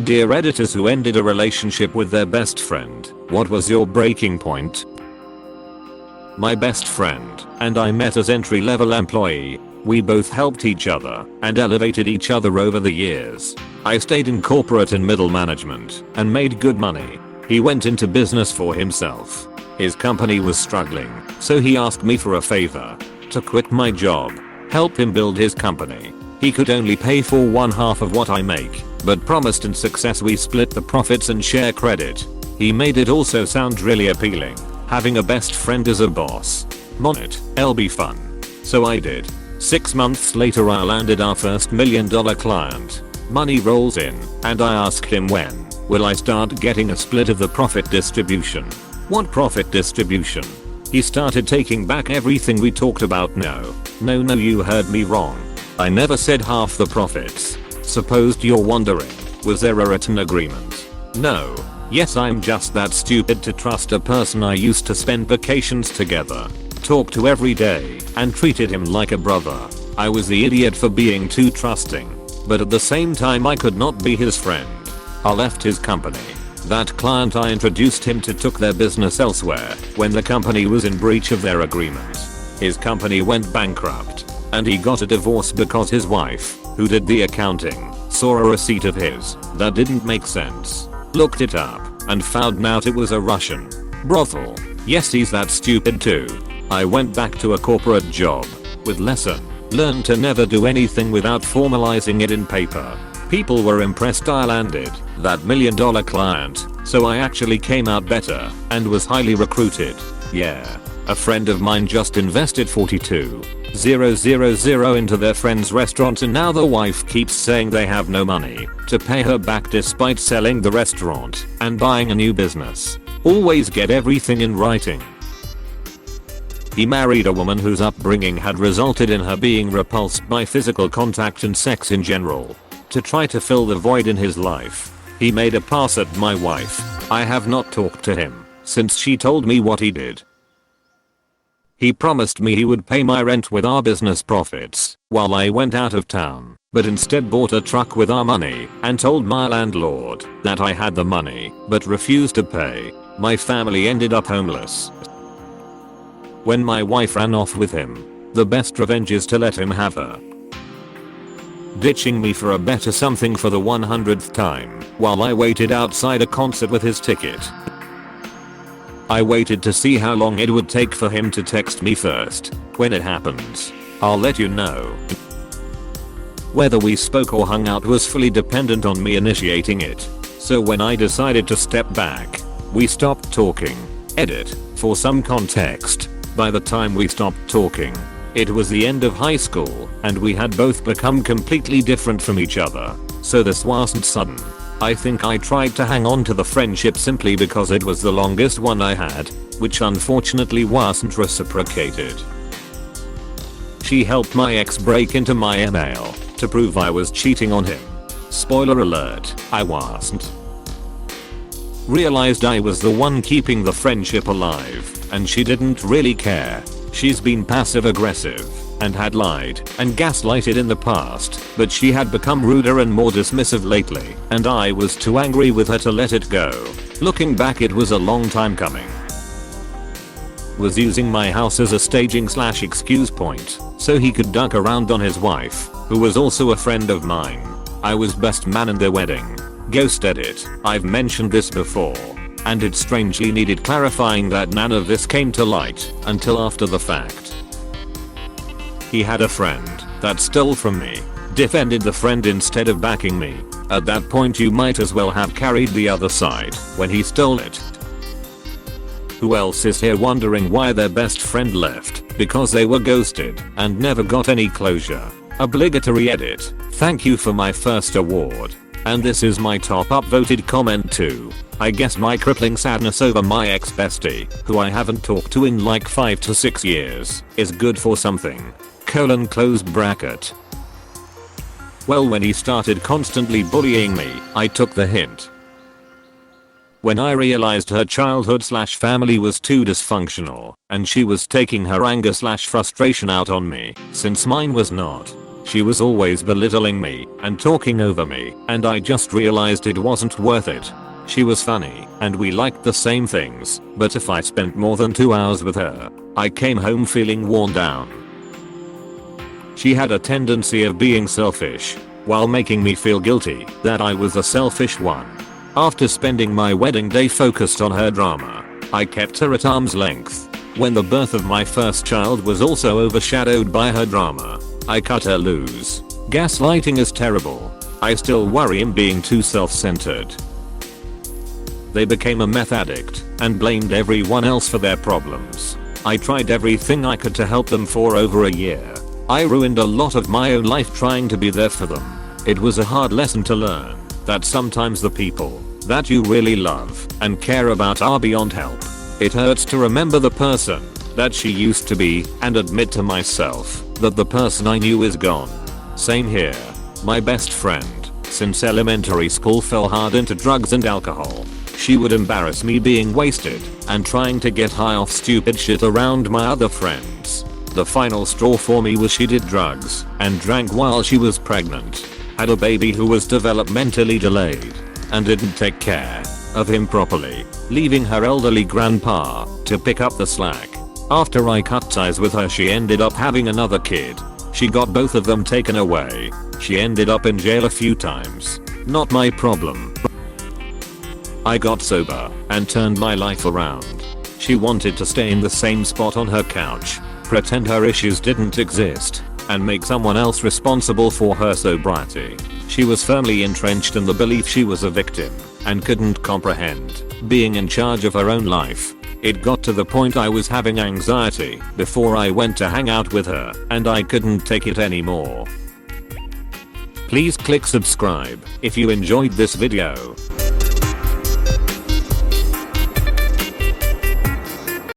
Dear editors who ended a relationship with their best friend, what was your breaking point? My best friend and I met as entry-level employee. We both helped each other and elevated each other over the years. I stayed in corporate and middle management and made good money. He went into business for himself. His company was struggling, so he asked me for a favor to quit my job, help him build his company. He could only pay for one half of what I make, but promised in success we split the profits and share credit. He made it also sound really appealing, having a best friend as a boss. Mon it'll be fun. So I did. 6 months later I landed our first $1 million client. Money rolls in, and I asked him when will I start getting a split of the profit distribution. What profit distribution? He started taking back everything we talked about. No, you heard me wrong. I never said half the profits. Supposed you're wondering, was there a written agreement? No. Yes, I'm just that stupid to trust a person I used to spend vacations together, talk to every day, and treated him like a brother. I was the idiot for being too trusting, but at the same time I could not be his friend. I left his company. That client I introduced him to took their business elsewhere when the company was in breach of their agreement. His company went bankrupt, and he got a divorce because his wife, who did the accounting, saw a receipt of his that didn't make sense. Looked it up and found out it was a Russian brothel. Yes, he's that stupid too. I went back to a corporate job with lesson learned to never do anything without formalizing it in paper. People were impressed I landed that $1 million client, so I actually came out better and was highly recruited. Yeah. A friend of mine just invested $42,000 into their friend's restaurant, and now the wife keeps saying they have no money to pay her back despite selling the restaurant and buying a new business. Always get everything in writing. He married a woman whose upbringing had resulted in her being repulsed by physical contact and sex in general. To try to fill the void in his life, he made a pass at my wife. I have not talked to him since she told me what he did. He promised me he would pay my rent with our business profits while I went out of town, but instead bought a truck with our money and told my landlord that I had the money but refused to pay. My family ended up homeless. When my wife ran off with him, the best revenge is to let him have her. Ditching me for a better something for the 100th time while I waited outside a concert with his ticket. I waited to see how long it would take for him to text me first. When it happens, I'll let you know. Whether we spoke or hung out was fully dependent on me initiating it. So when I decided to step back, we stopped talking. Edit. For some context, by the time we stopped talking, it was the end of high school and we had both become completely different from each other. So this wasn't sudden. I think I tried to hang on to the friendship simply because it was the longest one I had, which unfortunately wasn't reciprocated. She helped my ex break into my email to prove I was cheating on him. Spoiler alert, I wasn't. Realized I was the one keeping the friendship alive, and she didn't really care. She's been passive aggressive and had lied and gaslighted in the past, but she had become ruder and more dismissive lately, and I was too angry with her to let it go. Looking back, it was a long time coming. Was using my house as a staging/excuse point so he could duck around on his wife, who was also a friend of mine. I was best man in their wedding. Ghost edit. I've mentioned this before, and it strangely needed clarifying that none of this came to light until after the fact. He had a friend that stole from me, defended the friend instead of backing me. At that point you might as well have carried the other side when he stole it. Who else is here wondering why their best friend left? Because they were ghosted and never got any closure. Obligatory edit. Thank you for my first award. And this is my top upvoted comment too. I guess my crippling sadness over my ex-bestie, who I haven't talked to in like 5 to 6 years, is good for something. Close bracket. Well, when he started constantly bullying me, I took the hint. When I realized her childhood/family was too dysfunctional, and she was taking her anger/frustration out on me, since mine was not. She was always belittling me and talking over me, and I just realized it wasn't worth it. She was funny and we liked the same things, but if I spent more than 2 hours with her, I came home feeling worn down. She had a tendency of being selfish while making me feel guilty that I was the selfish one. After spending my wedding day focused on her drama, I kept her at arm's length. When the birth of my first child was also overshadowed by her drama, I cut her loose. Gaslighting is terrible. I still worry I'm being too self-centered. They became a meth addict and blamed everyone else for their problems. I tried everything I could to help them for over a year. I ruined a lot of my own life trying to be there for them. It was a hard lesson to learn that sometimes the people that you really love and care about are beyond help. It hurts to remember the person that she used to be and admit to myself that the person I knew is gone. Same here. My best friend since elementary school fell hard into drugs and alcohol. She would embarrass me being wasted and trying to get high off stupid shit around my other friends. The final straw for me was she did drugs and drank while she was pregnant, had a baby who was developmentally delayed, and didn't take care of him properly, leaving her elderly grandpa to pick up the slack. After I cut ties with her, she ended up having another kid. She got both of them taken away. She ended up in jail a few times. Not my problem. I got sober and turned my life around. She wanted to stay in the same spot on her couch, pretend her issues didn't exist, and make someone else responsible for her sobriety. She was firmly entrenched in the belief she was a victim and couldn't comprehend being in charge of her own life. It got to the point I was having anxiety before I went to hang out with her, and I couldn't take it anymore. Please click subscribe if you enjoyed this video.